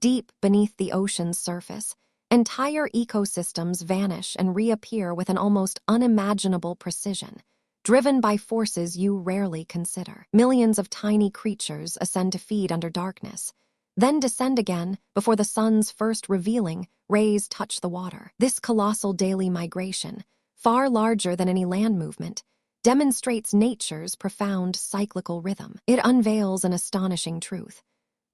Deep beneath the ocean's surface, entire ecosystems vanish and reappear with an almost unimaginable precision, driven by forces you rarely consider. Millions of tiny creatures ascend to feed under darkness, then descend again before the sun's first revealing rays touch the water. This colossal daily migration, far larger than any land movement, demonstrates nature's profound cyclical rhythm. It unveils an astonishing truth.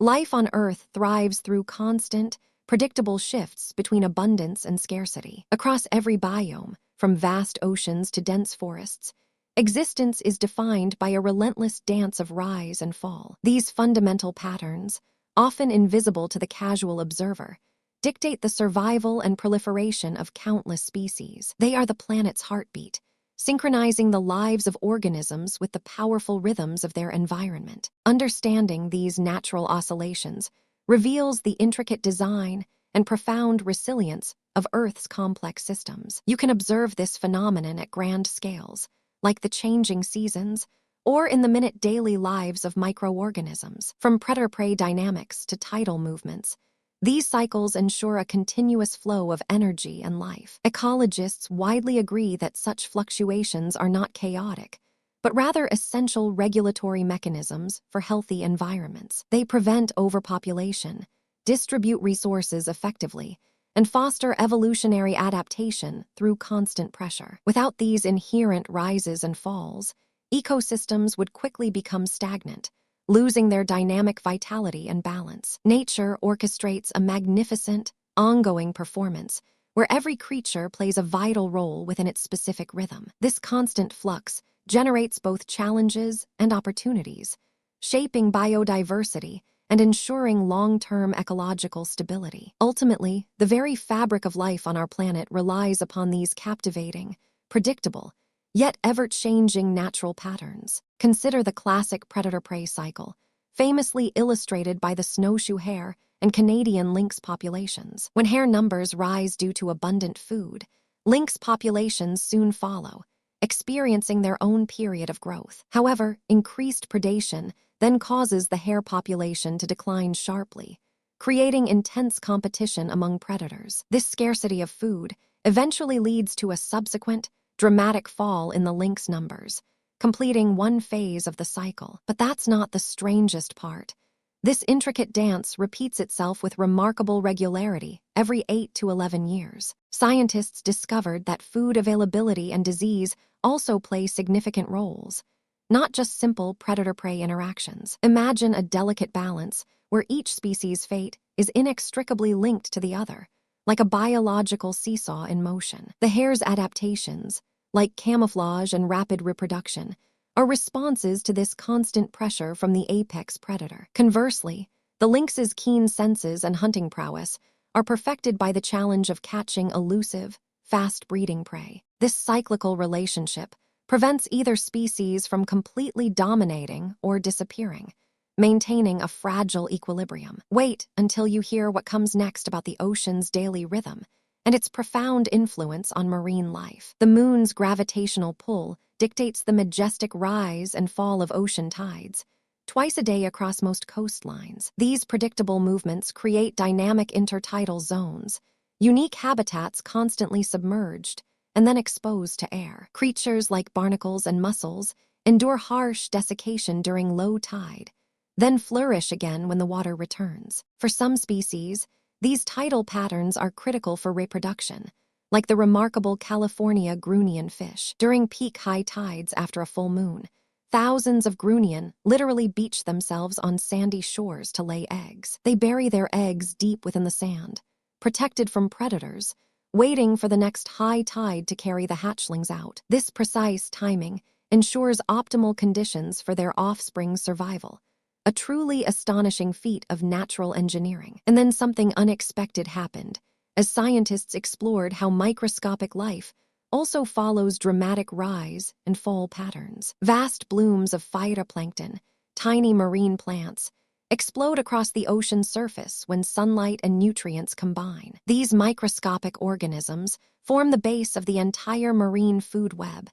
Life on Earth thrives through constant, predictable shifts between abundance and scarcity. Across every biome, from vast oceans to dense forests, existence is defined by a relentless dance of rise and fall. These fundamental patterns, often invisible to the casual observer, dictate the survival and proliferation of countless species. They are the planet's heartbeat, synchronizing the lives of organisms with the powerful rhythms of their environment. Understanding these natural oscillations reveals the intricate design and profound resilience of Earth's complex systems. You can observe this phenomenon at grand scales, like the changing seasons, or in the minute daily lives of microorganisms. From predator-prey dynamics to tidal movements, these cycles ensure a continuous flow of energy and life. Ecologists widely agree that such fluctuations are not chaotic, but rather essential regulatory mechanisms for healthy environments. They prevent overpopulation, distribute resources effectively, and foster evolutionary adaptation through constant pressure. Without these inherent rises and falls, ecosystems would quickly become stagnant, losing their dynamic vitality and balance. Nature orchestrates a magnificent, ongoing performance where every creature plays a vital role within its specific rhythm. This constant flux generates both challenges and opportunities, shaping biodiversity and ensuring long-term ecological stability. Ultimately, the very fabric of life on our planet relies upon these captivating, predictable, yet ever-changing natural patterns. Consider the classic predator-prey cycle, famously illustrated by the snowshoe hare and Canadian lynx populations. When hare numbers rise due to abundant food, lynx populations soon follow, experiencing their own period of growth. However, increased predation then causes the hare population to decline sharply, creating intense competition among predators. This scarcity of food eventually leads to a subsequent, dramatic fall in the lynx numbers, completing one phase of the cycle. But that's not the strangest part. This intricate dance repeats itself with remarkable regularity every 8 to 11 years. Scientists discovered that food availability and disease also play significant roles, not just simple predator-prey interactions. Imagine a delicate balance where each species' fate is inextricably linked to the other, like a biological seesaw in motion. The hare's adaptations, like camouflage and rapid reproduction, are responses to this constant pressure from the apex predator. Conversely, the lynx's keen senses and hunting prowess are perfected by the challenge of catching elusive, fast-breeding prey. This cyclical relationship prevents either species from completely dominating or disappearing, maintaining a fragile equilibrium. Wait until you hear what comes next about the ocean's daily rhythm and its profound influence on marine life. The moon's gravitational pull dictates the majestic rise and fall of ocean tides, twice a day across most coastlines. These predictable movements create dynamic intertidal zones, unique habitats constantly submerged and then exposed to air. Creatures like barnacles and mussels endure harsh desiccation during low tide, then flourish again when the water returns. For some species, these tidal patterns are critical for reproduction, like the remarkable California grunion fish. During peak high tides after a full moon, thousands of grunion literally beach themselves on sandy shores to lay eggs. They bury their eggs deep within the sand, protected from predators, waiting for the next high tide to carry the hatchlings out. This precise timing ensures optimal conditions for their offspring's survival, a truly astonishing feat of natural engineering. And then something unexpected happened, as scientists explored how microscopic life also follows dramatic rise and fall patterns. Vast blooms of phytoplankton, tiny marine plants, explode across the ocean's surface when sunlight and nutrients combine. These microscopic organisms form the base of the entire marine food web,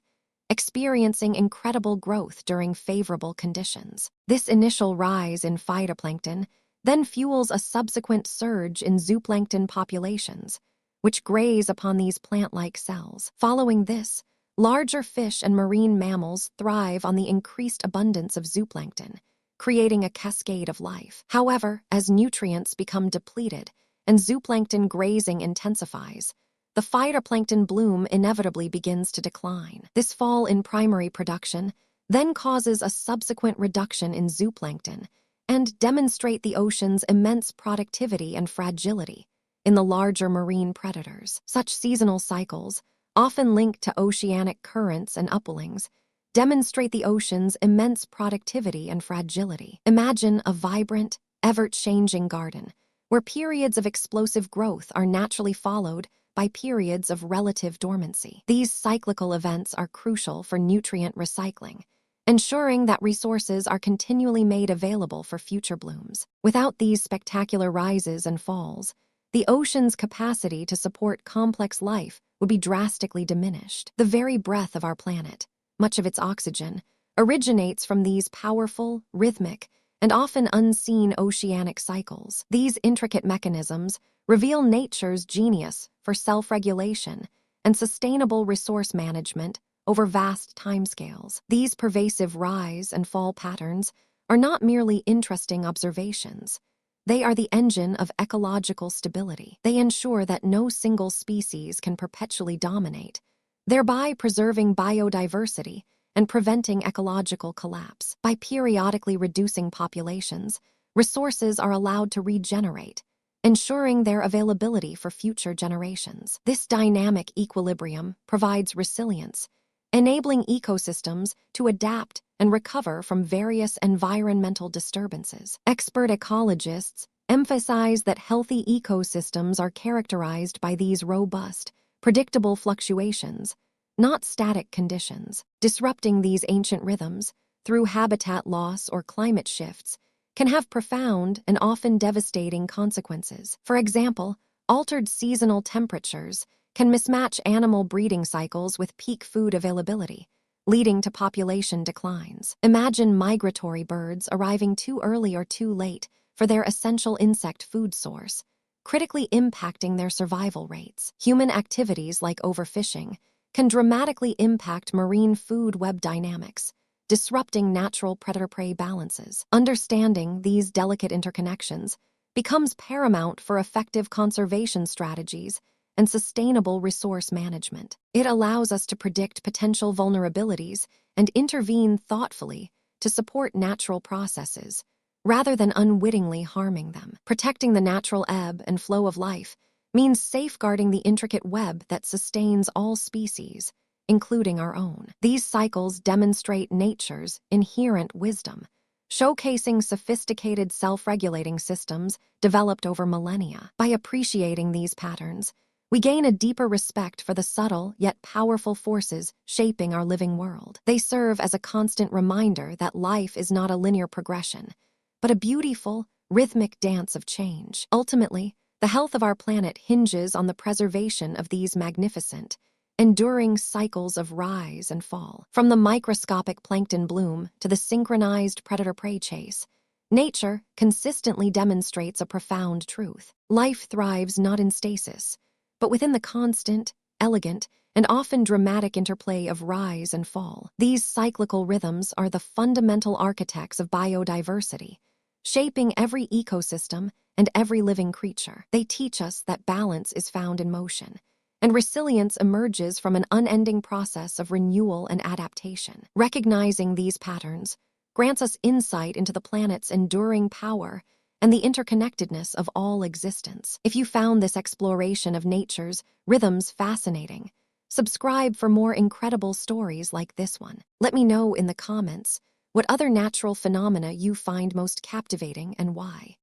experiencing incredible growth during favorable conditions. This initial rise in phytoplankton then fuels a subsequent surge in zooplankton populations, which graze upon these plant-like cells. Following this, larger fish and marine mammals thrive on the increased abundance of zooplankton, creating a cascade of life. However, as nutrients become depleted and zooplankton grazing intensifies, the phytoplankton bloom inevitably begins to decline. This fall in primary production then causes a subsequent reduction in zooplankton and demonstrate the ocean's immense productivity and fragility in the larger marine predators. Such seasonal cycles, often linked to oceanic currents and upwellings, demonstrate the ocean's immense productivity and fragility. Imagine a vibrant, ever-changing garden, where periods of explosive growth are naturally followed by periods of relative dormancy. These cyclical events are crucial for nutrient recycling, ensuring that resources are continually made available for future blooms. Without these spectacular rises and falls, the ocean's capacity to support complex life would be drastically diminished. The very breath of our planet, much of its oxygen, originates from these powerful, rhythmic, and often unseen oceanic cycles. These intricate mechanisms reveal nature's genius for self-regulation and sustainable resource management over vast timescales. These pervasive rise and fall patterns are not merely interesting observations. They are the engine of ecological stability. They ensure that no single species can perpetually dominate, thereby preserving biodiversity and preventing ecological collapse. By periodically reducing populations, resources are allowed to regenerate, ensuring their availability for future generations. This dynamic equilibrium provides resilience, enabling ecosystems to adapt and recover from various environmental disturbances. Expert ecologists emphasize that healthy ecosystems are characterized by these robust, predictable fluctuations, not static conditions. Disrupting these ancient rhythms through habitat loss or climate shifts can have profound and often devastating consequences. For example, altered seasonal temperatures can mismatch animal breeding cycles with peak food availability, leading to population declines. Imagine migratory birds arriving too early or too late for their essential insect food source, critically impacting their survival rates. Human activities like overfishing can dramatically impact marine food web dynamics, disrupting natural predator-prey balances. Understanding these delicate interconnections becomes paramount for effective conservation strategies and sustainable resource management. It allows us to predict potential vulnerabilities and intervene thoughtfully to support natural processes, rather than unwittingly harming them. Protecting the natural ebb and flow of life means safeguarding the intricate web that sustains all species, including our own. These cycles demonstrate nature's inherent wisdom, showcasing sophisticated self-regulating systems developed over millennia. By appreciating these patterns, we gain a deeper respect for the subtle yet powerful forces shaping our living world. They serve as a constant reminder that life is not a linear progression, but a beautiful, rhythmic dance of change. Ultimately, the health of our planet hinges on the preservation of these magnificent, enduring cycles of rise and fall. From the microscopic plankton bloom to the synchronized predator-prey chase, nature consistently demonstrates a profound truth. Life thrives not in stasis, but within the constant, elegant, and often dramatic interplay of rise and fall. These cyclical rhythms are the fundamental architects of biodiversity, shaping every ecosystem and every living creature. They teach us that balance is found in motion, and resilience emerges from an unending process of renewal and adaptation. Recognizing these patterns grants us insight into the planet's enduring power and the interconnectedness of all existence. If you found this exploration of nature's rhythms fascinating, subscribe for more incredible stories like this one. Let me know in the comments what other natural phenomena you find most captivating and why.